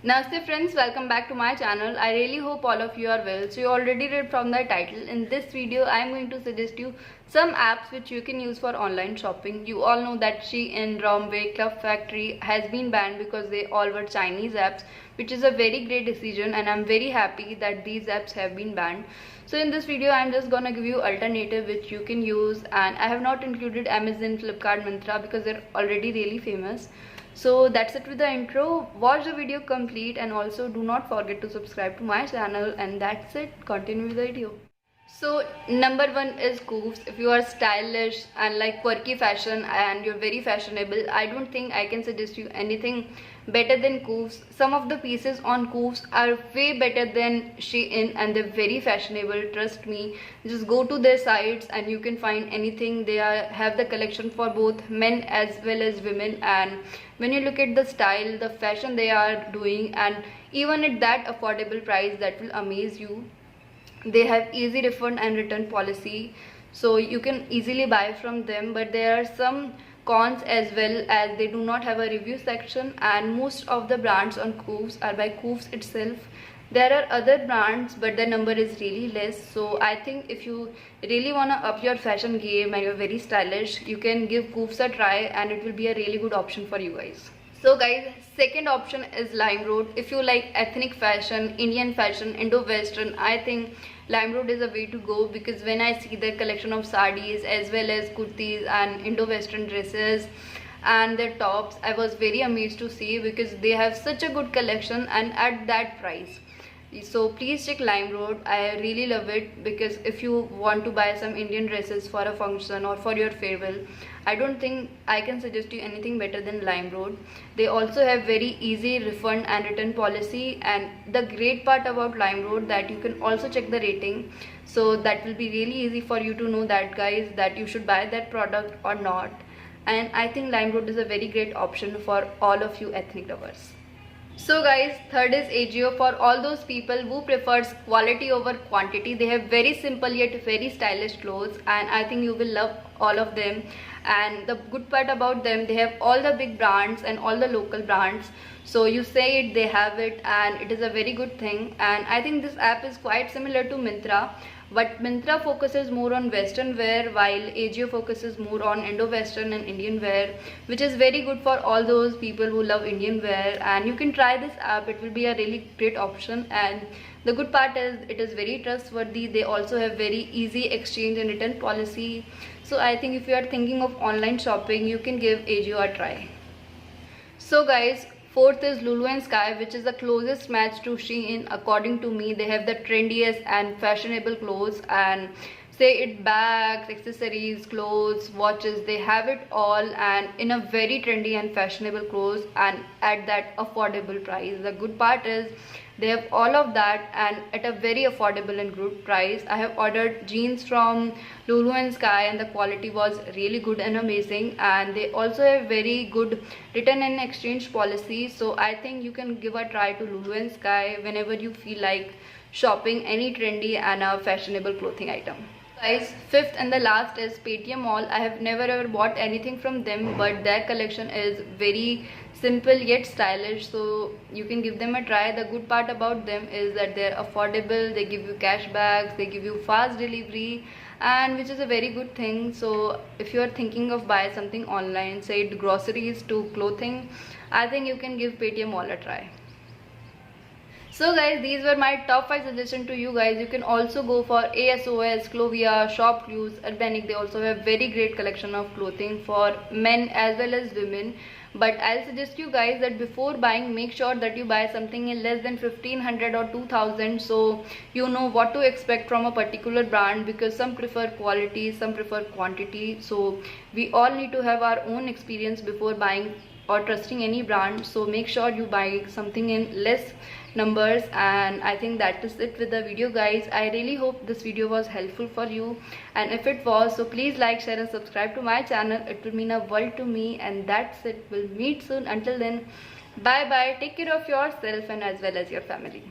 Namaste friends, welcome back to my channel. I really hope all of you are well. So you already read from the title. In this video, I am going to suggest you some apps which you can use for online shopping. You all know that Shein, Romwe, Club Factory has been banned because they all were Chinese apps, which is a very great decision, and I'm very happy that these apps have been banned. So in this video, I'm just gonna give you alternative which you can use, and I have not included Amazon, Flipkart, Myntra because they're already really famous. So that's it with the intro. Watch the video complete and also do not forget to subscribe to my channel, and that's it. Continue with the video. So number one is Koofs. If you are stylish and like quirky fashion and you're very fashionable, I don't think I can suggest you anything better than Koofs. Some of the pieces on Koofs are way better than Shein and they're very fashionable. Trust me. Just go to their sites and you can find anything. They have the collection for both men as well as women, and when you look at the style, the fashion they are doing, and even at that affordable price, that will amaze you. They have easy refund and return policy, so you can easily buy from them, but there are some cons as well, as they do not have a review section, and most of the brands on Koofs are by Koofs itself. There are other brands but the number is really less, so I think if you really want to up your fashion game and you're very stylish, you can give Koofs a try and it will be a really good option for you guys. So guys, second option is LimeRoad. If you like ethnic fashion, Indian fashion, Indo-Western, I think LimeRoad is a way to go, because when I see their collection of sarees as well as kurtis and Indo-Western dresses and their tops, I was very amazed to see, because they have such a good collection and at that price. So please check LimeRoad. I really love it, because if you want to buy some Indian dresses for a function or for your farewell, I don't think I can suggest you anything better than LimeRoad. They also have very easy refund and return policy, and the great part about LimeRoad that you can also check the rating, so that will be really easy for you to know that guys that you should buy that product or not. And I think LimeRoad is a very great option for all of you ethnic lovers. So guys, third is AJIO. For all those people who prefers quality over quantity, they have very simple yet very stylish clothes, and I think you will love all of them. And the good part about them, they have all the big brands and all the local brands, so you say it, they have it, and it is a very good thing. And I think this app is quite similar to Myntra, but Myntra focuses more on Western wear while AJIO focuses more on Indo-Western and Indian wear, which is very good for all those people who love Indian wear. And you can try this app, it will be a really great option. And the good part is it is very trustworthy. They also have very easy exchange and return policy. So I think if you are thinking of online shopping, you can give AJIO a try. So guys, fourth is Lulu & Sky, which is the closest match to Shein according to me. They have the trendiest and fashionable clothes, and say it bags, accessories, clothes, watches, they have it all, and in a very trendy and fashionable clothes and at that affordable price. The good part is they have all of that and at a very affordable and good price. I have ordered jeans from Lulu & Sky and the quality was really good and amazing, and they also have very good return and exchange policy. So I think you can give a try to Lulu & Sky whenever you feel like shopping any trendy and a fashionable clothing item. Guys, fifth and the last is Paytm Mall. I have never ever bought anything from them, but their collection is very simple yet stylish, so you can give them a try. The good part about them is that they're affordable, they give you cashbacks, they give you fast delivery, and which is a very good thing. So if you are thinking of buying something online, say it groceries to clothing, I think you can give Paytm Mall a try. So guys, these were my top 5 suggestions to you guys. You can also go for ASOS, Clovia, Shopclues, Urbanic. They also have very great collection of clothing for men as well as women. But I'll suggest you guys that before buying, make sure that you buy something in less than 1500 or 2000, so you know what to expect from a particular brand, because some prefer quality, some prefer quantity. So we all need to have our own experience before buying or trusting any brand, so make sure you buy something in less numbers. And I think that is it with the video guys. I really hope this video was helpful for you, and if it was, so please like, share and subscribe to my channel. It will mean a world to me. And that's it, we'll meet soon. Until then, bye bye, take care of yourself and as well as your family.